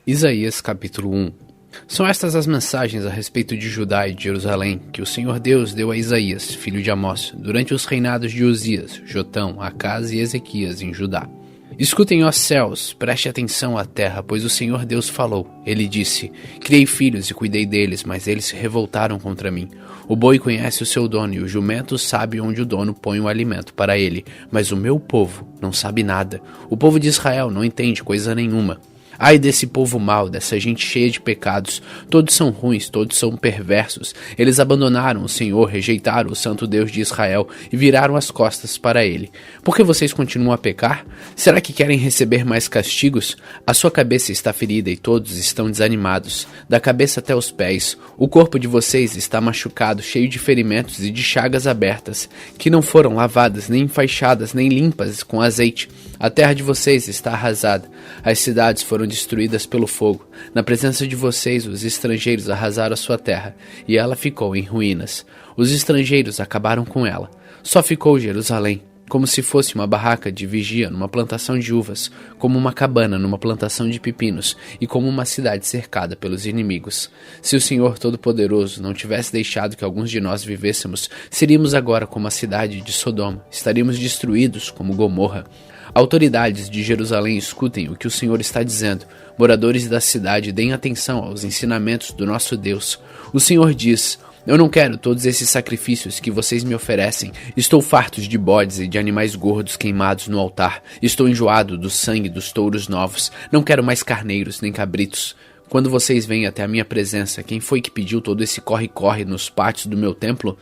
Isaías capítulo 1. São estas as mensagens a respeito de Judá e de Jerusalém que o Senhor Deus deu a Isaías, filho de Amós, durante os reinados de Uzias, Jotão, Acaz e Ezequias em Judá. Escutem, ó céus, preste atenção à terra, pois o Senhor Deus falou. Ele disse: Criei filhos e cuidei deles, mas eles se revoltaram contra mim. O boi conhece o seu dono e o jumento sabe onde o dono põe o alimento para ele, mas o meu povo não sabe nada. O povo de Israel não entende coisa nenhuma. Ai desse povo mau, dessa gente cheia de pecados, todos são ruins, todos são perversos. Eles abandonaram o Senhor, rejeitaram o Santo Deus de Israel e viraram as costas para ele. Por que vocês continuam a pecar? Será que querem receber mais castigos? A sua cabeça está ferida e todos estão desanimados, da cabeça até os pés. O corpo de vocês está machucado, cheio de ferimentos e de chagas abertas, que não foram lavadas, nem enfaixadas, nem limpas com azeite. A terra de vocês está arrasada, as cidades foram destruídas pelo fogo. Na presença de vocês, os estrangeiros arrasaram a sua terra, e ela ficou em ruínas. Os estrangeiros acabaram com ela. Só ficou Jerusalém, como se fosse uma barraca de vigia numa plantação de uvas, como uma cabana numa plantação de pepinos, e como uma cidade cercada pelos inimigos. Se o Senhor Todo-Poderoso não tivesse deixado que alguns de nós vivêssemos, seríamos agora como a cidade de Sodoma, estaríamos destruídos como Gomorra. Autoridades de Jerusalém, escutem o que o Senhor está dizendo. Moradores da cidade, deem atenção aos ensinamentos do nosso Deus. O Senhor diz: Eu não quero todos esses sacrifícios que vocês me oferecem. Estou farto de bodes e de animais gordos queimados no altar. Estou enjoado do sangue dos touros novos. Não quero mais carneiros nem cabritos. Quando vocês vêm até a minha presença, quem foi que pediu todo esse corre-corre nos pátios do meu templo?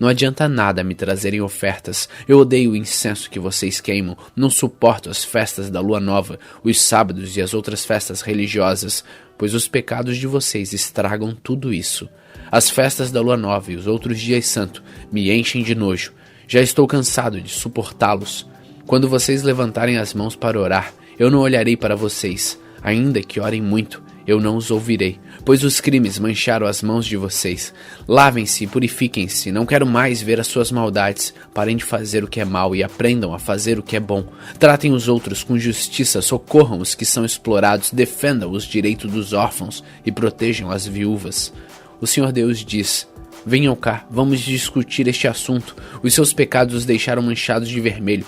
Não adianta nada me trazerem ofertas. Eu odeio o incenso que vocês queimam. Não suporto as festas da lua nova, os sábados e as outras festas religiosas, pois os pecados de vocês estragam tudo isso. As festas da lua nova e os outros dias santos me enchem de nojo. Já estou cansado de suportá-los. Quando vocês levantarem as mãos para orar, eu não olharei para vocês. Ainda que orem muito, eu não os ouvirei, pois os crimes mancharam as mãos de vocês. Lavem-se e purifiquem-se, não quero mais ver as suas maldades. Parem de fazer o que é mal e aprendam a fazer o que é bom. Tratem os outros com justiça, socorram os que são explorados, defendam os direitos dos órfãos e protejam as viúvas. O Senhor Deus diz: Venham cá, vamos discutir este assunto. Os seus pecados os deixaram manchados de vermelho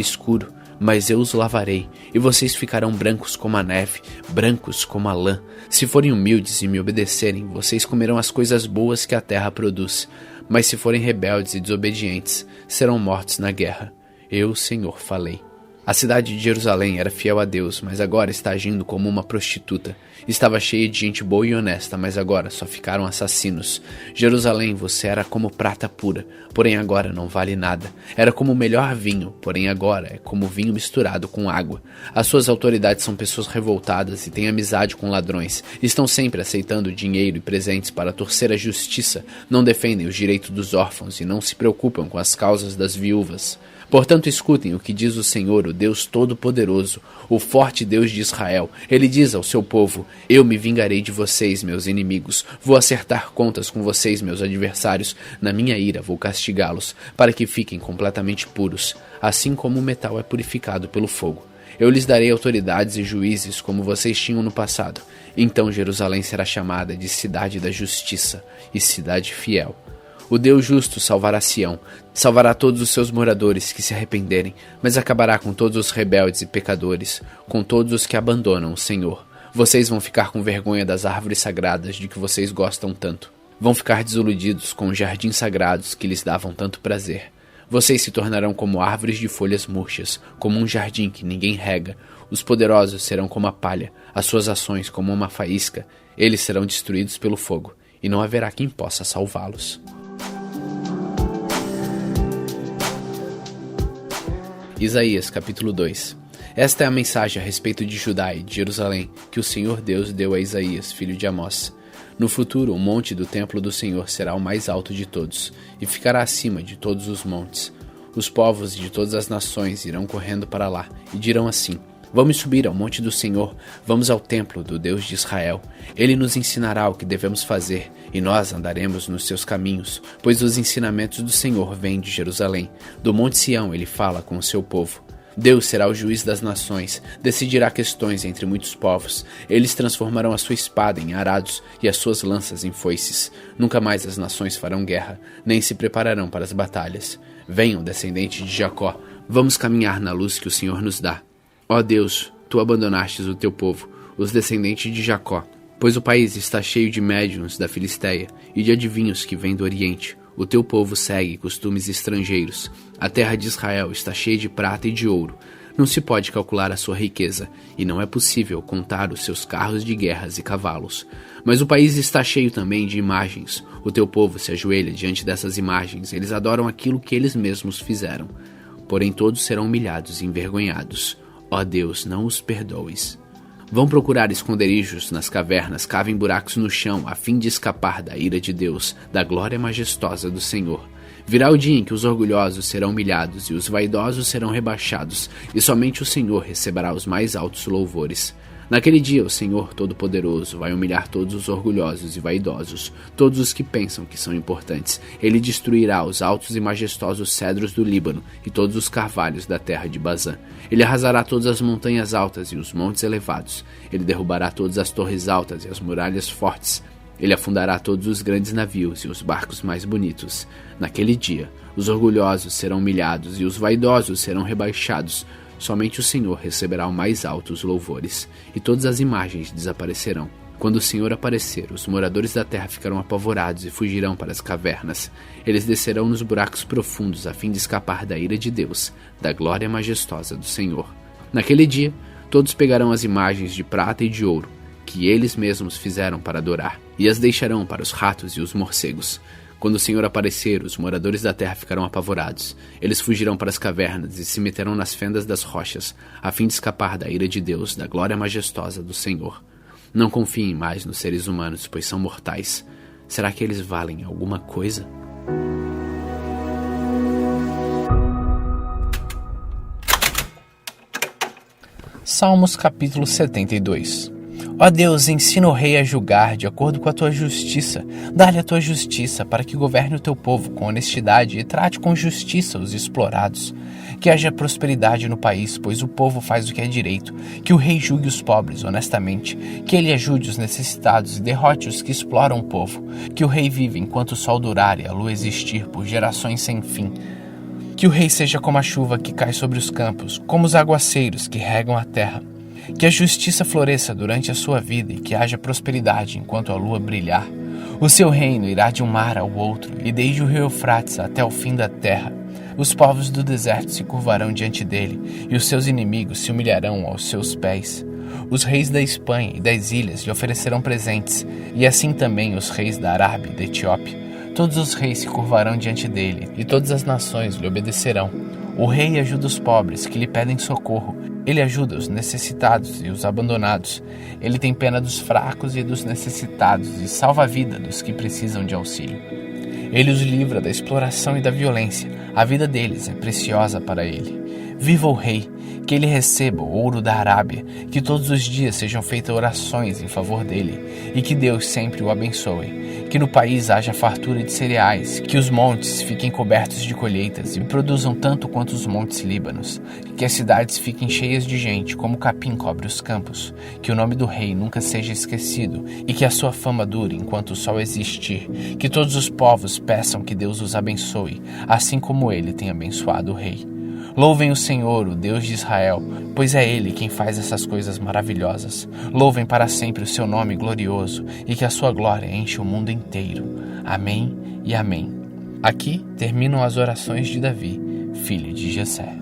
escuro. Mas eu os lavarei, e vocês ficarão brancos como a neve, brancos como a lã. Se forem humildes e me obedecerem, vocês comerão as coisas boas que a terra produz. Mas se forem rebeldes e desobedientes, serão mortos na guerra. Eu, Senhor, falei. A cidade de Jerusalém era fiel a Deus, mas agora está agindo como uma prostituta. Estava cheia de gente boa e honesta, mas agora só ficaram assassinos. Jerusalém, você era como prata pura, porém agora não vale nada. Era como o melhor vinho, porém agora é como vinho misturado com água. As suas autoridades são pessoas revoltadas e têm amizade com ladrões. Estão sempre aceitando dinheiro e presentes para torcer a justiça. Não defendem os direitos dos órfãos e não se preocupam com as causas das viúvas. Portanto, escutem o que diz o Senhor, o Deus Todo-Poderoso, o forte Deus de Israel. Ele diz ao seu povo: Eu me vingarei de vocês, meus inimigos. Vou acertar contas com vocês, meus adversários. Na minha ira vou castigá-los, para que fiquem completamente puros, assim como o metal é purificado pelo fogo. Eu lhes darei autoridades e juízes como vocês tinham no passado. Então Jerusalém será chamada de Cidade da Justiça e Cidade Fiel. O Deus justo salvará Sião, salvará todos os seus moradores que se arrependerem, mas acabará com todos os rebeldes e pecadores, com todos os que abandonam o Senhor. Vocês vão ficar com vergonha das árvores sagradas de que vocês gostam tanto. Vão ficar desiludidos com os jardins sagrados que lhes davam tanto prazer. Vocês se tornarão como árvores de folhas murchas, como um jardim que ninguém rega. Os poderosos serão como a palha, as suas ações como uma faísca. Eles serão destruídos pelo fogo, e não haverá quem possa salvá-los. Isaías capítulo 2. Esta é a mensagem a respeito de Judá e de Jerusalém que o Senhor Deus deu a Isaías, filho de Amós. No futuro, o monte do templo do Senhor será o mais alto de todos, e ficará acima de todos os montes. Os povos de todas as nações irão correndo para lá, e dirão assim: Vamos subir ao monte do Senhor, vamos ao templo do Deus de Israel. Ele nos ensinará o que devemos fazer, e nós andaremos nos seus caminhos, pois os ensinamentos do Senhor vêm de Jerusalém. Do monte Sião ele fala com o seu povo. Deus será o juiz das nações, decidirá questões entre muitos povos. Eles transformarão a sua espada em arados e as suas lanças em foices. Nunca mais as nações farão guerra, nem se prepararão para as batalhas. Venham, descendente de Jacó, vamos caminhar na luz que o Senhor nos dá. Ó Deus, tu abandonastes o teu povo, os descendentes de Jacó, pois o país está cheio de médiuns da Filisteia e de adivinhos que vêm do Oriente. O teu povo segue costumes estrangeiros. A terra de Israel está cheia de prata e de ouro. Não se pode calcular a sua riqueza, e não é possível contar os seus carros de guerras e cavalos. Mas o país está cheio também de imagens. O teu povo se ajoelha diante dessas imagens. Eles adoram aquilo que eles mesmos fizeram. Porém todos serão humilhados e envergonhados. Ó Deus, não os perdoes. Vão procurar esconderijos nas cavernas, cavem buracos no chão, a fim de escapar da ira de Deus, da glória majestosa do Senhor. Virá o dia em que os orgulhosos serão humilhados e os vaidosos serão rebaixados, e somente o Senhor receberá os mais altos louvores. Naquele dia o Senhor Todo-Poderoso vai humilhar todos os orgulhosos e vaidosos, todos os que pensam que são importantes. Ele destruirá os altos e majestosos cedros do Líbano e todos os carvalhos da terra de Bazã. Ele arrasará todas as montanhas altas e os montes elevados. Ele derrubará todas as torres altas e as muralhas fortes. Ele afundará todos os grandes navios e os barcos mais bonitos. Naquele dia, os orgulhosos serão humilhados e os vaidosos serão rebaixados. Somente o Senhor receberá os mais altos louvores, e todas as imagens desaparecerão. Quando o Senhor aparecer, os moradores da terra ficarão apavorados e fugirão para as cavernas. Eles descerão nos buracos profundos a fim de escapar da ira de Deus, da glória majestosa do Senhor. Naquele dia, todos pegarão as imagens de prata e de ouro, que eles mesmos fizeram para adorar, e as deixarão para os ratos e os morcegos. Quando o Senhor aparecer, os moradores da terra ficarão apavorados. Eles fugirão para as cavernas e se meterão nas fendas das rochas, a fim de escapar da ira de Deus, da glória majestosa do Senhor. Não confiem mais nos seres humanos, pois são mortais. Será que eles valem alguma coisa? Salmos capítulo 72. Ó Deus, ensina o rei a julgar de acordo com a tua justiça. Dá-lhe a tua justiça para que governe o teu povo com honestidade e trate com justiça os explorados. Que haja prosperidade no país, pois o povo faz o que é direito. Que o rei julgue os pobres honestamente. Que ele ajude os necessitados e derrote os que exploram o povo. Que o rei viva enquanto o sol durar e a lua existir por gerações sem fim. Que o rei seja como a chuva que cai sobre os campos, como os aguaceiros que regam a terra. Que a justiça floresça durante a sua vida e que haja prosperidade enquanto a lua brilhar. O seu reino irá de um mar ao outro e desde o rio Eufrates até o fim da terra. Os povos do deserto se curvarão diante dele e os seus inimigos se humilharão aos seus pés. Os reis da Espanha e das ilhas lhe oferecerão presentes e assim também os reis da Arábia e da Etiópia. Todos os reis se curvarão diante dele e todas as nações lhe obedecerão. O rei ajuda os pobres que lhe pedem socorro. Ele ajuda os necessitados e os abandonados. Ele tem pena dos fracos e dos necessitados e salva a vida dos que precisam de auxílio. Ele os livra da exploração e da violência. A vida deles é preciosa para ele. Viva o rei, que ele receba o ouro da Arábia, que todos os dias sejam feitas orações em favor dele e que Deus sempre o abençoe. Que no país haja fartura de cereais, que os montes fiquem cobertos de colheitas e produzam tanto quanto os montes Líbanos, que as cidades fiquem cheias de gente, como o capim cobre os campos, que o nome do rei nunca seja esquecido e que a sua fama dure enquanto o sol existir, que todos os povos peçam que Deus os abençoe, assim como ele tem abençoado o rei. Louvem o Senhor, o Deus de Israel, pois é Ele quem faz essas coisas maravilhosas. Louvem para sempre o seu nome glorioso e que a sua glória enche o mundo inteiro. Amém e amém. Aqui terminam as orações de Davi, filho de Jessé.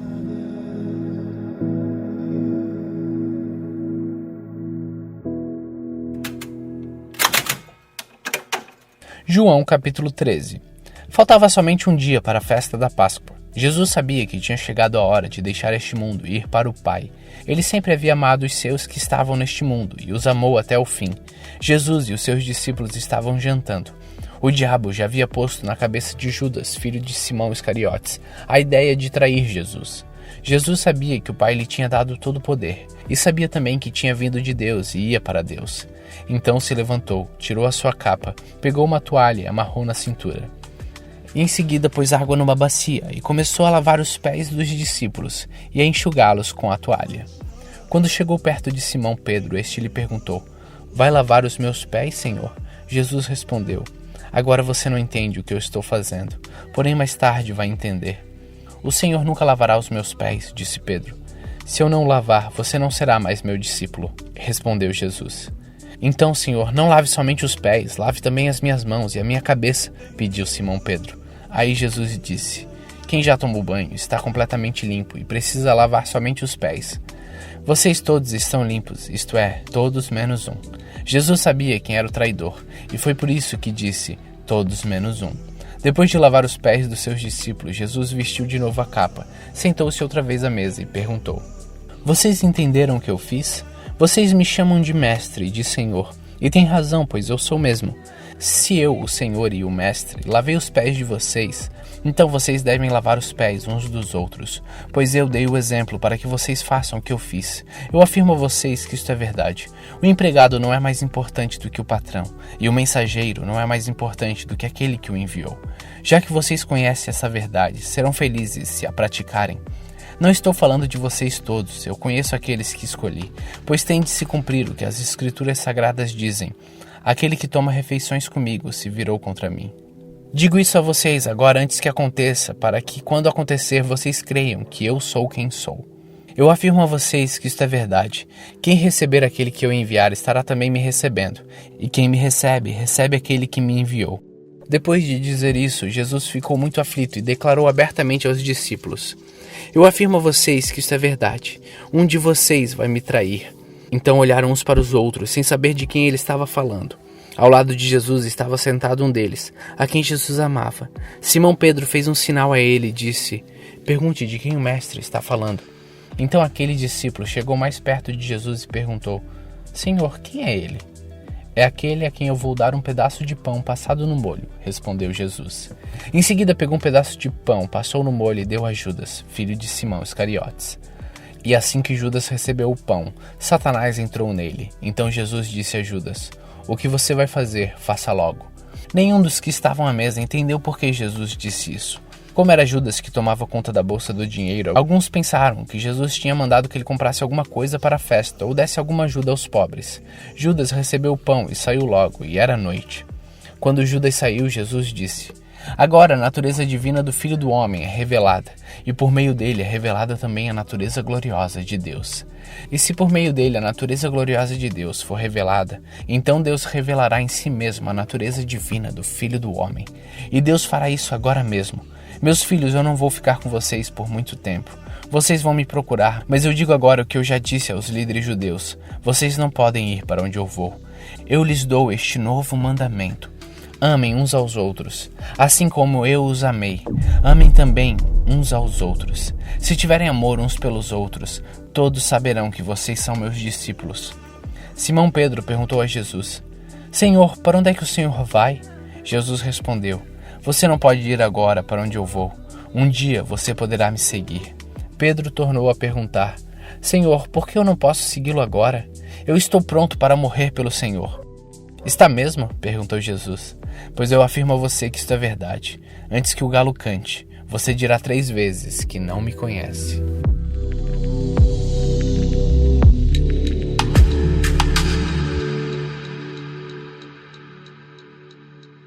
João capítulo 13. Faltava somente um dia para a festa da Páscoa. Jesus sabia que tinha chegado a hora de deixar este mundo e ir para o Pai. Ele sempre havia amado os seus que estavam neste mundo e os amou até o fim. Jesus e os seus discípulos estavam jantando. O diabo já havia posto na cabeça de Judas, filho de Simão Iscariotes, a ideia de trair Jesus. Jesus sabia que o Pai lhe tinha dado todo o poder e sabia também que tinha vindo de Deus e ia para Deus. Então se levantou, tirou a sua capa, pegou uma toalha e amarrou na cintura. E em seguida pôs água numa bacia e começou a lavar os pés dos discípulos e a enxugá-los com a toalha. Quando chegou perto de Simão Pedro, este lhe perguntou: vai lavar os meus pés, Senhor? Jesus respondeu: agora você não entende o que eu estou fazendo, porém mais tarde vai entender. O Senhor nunca lavará os meus pés, disse Pedro. Se eu não lavar, você não será mais meu discípulo, respondeu Jesus. Então, Senhor, não lave somente os pés, lave também as minhas mãos e a minha cabeça, pediu Simão Pedro. Aí Jesus disse: quem já tomou banho está completamente limpo e precisa lavar somente os pés. Vocês todos estão limpos, isto é, todos menos um. Jesus sabia quem era o traidor, e foi por isso que disse: todos menos um. Depois de lavar os pés dos seus discípulos, Jesus vestiu de novo a capa, sentou-se outra vez à mesa e perguntou: vocês entenderam o que eu fiz? Vocês me chamam de mestre e de senhor, e têm razão, pois eu sou mesmo. Se eu, o Senhor e o Mestre, lavei os pés de vocês, então vocês devem lavar os pés uns dos outros, pois eu dei o exemplo para que vocês façam o que eu fiz. Eu afirmo a vocês que isto é verdade. O empregado não é mais importante do que o patrão, e o mensageiro não é mais importante do que aquele que o enviou. Já que vocês conhecem essa verdade, serão felizes se a praticarem. Não estou falando de vocês todos, eu conheço aqueles que escolhi, pois tem de se cumprir o que as Escrituras Sagradas dizem: aquele que toma refeições comigo se virou contra mim. Digo isso a vocês agora antes que aconteça, para que quando acontecer vocês creiam que eu sou quem sou. Eu afirmo a vocês que isto é verdade. Quem receber aquele que eu enviar estará também me recebendo, e quem me recebe, recebe aquele que me enviou. Depois de dizer isso, Jesus ficou muito aflito e declarou abertamente aos discípulos: eu afirmo a vocês que isto é verdade. Um de vocês vai me trair. Então olharam uns para os outros, sem saber de quem ele estava falando. Ao lado de Jesus estava sentado um deles, a quem Jesus amava. Simão Pedro fez um sinal a ele e disse: pergunte de quem o mestre está falando. Então aquele discípulo chegou mais perto de Jesus e perguntou: Senhor, quem é ele? É aquele a quem eu vou dar um pedaço de pão passado no molho, respondeu Jesus. Em seguida pegou um pedaço de pão, passou no molho e deu a Judas, filho de Simão Iscariotes. E assim que Judas recebeu o pão, Satanás entrou nele. Então Jesus disse a Judas: o que você vai fazer, faça logo. Nenhum dos que estavam à mesa entendeu por que Jesus disse isso. Como era Judas que tomava conta da bolsa do dinheiro, alguns pensaram que Jesus tinha mandado que ele comprasse alguma coisa para a festa ou desse alguma ajuda aos pobres. Judas recebeu o pão e saiu logo, e era noite. Quando Judas saiu, Jesus disse: agora a natureza divina do Filho do Homem é revelada, e por meio dele é revelada também a natureza gloriosa de Deus. E se por meio dele a natureza gloriosa de Deus for revelada, então Deus revelará em si mesmo a natureza divina do Filho do Homem. E Deus fará isso agora mesmo. Meus filhos, eu não vou ficar com vocês por muito tempo. Vocês vão me procurar, mas eu digo agora o que eu já disse aos líderes judeus: vocês não podem ir para onde eu vou. Eu lhes dou este novo mandamento: amem uns aos outros, assim como eu os amei. Amem também uns aos outros. Se tiverem amor uns pelos outros, todos saberão que vocês são meus discípulos. Simão Pedro perguntou a Jesus: Senhor, para onde é que o Senhor vai? Jesus respondeu: você não pode ir agora para onde eu vou. Um dia você poderá me seguir. Pedro tornou a perguntar: Senhor, por que eu não posso segui-lo agora? Eu estou pronto para morrer pelo Senhor. Está mesmo? Perguntou Jesus. Pois eu afirmo a você que isto é verdade. Antes que o galo cante, você dirá 3 vezes que não me conhece.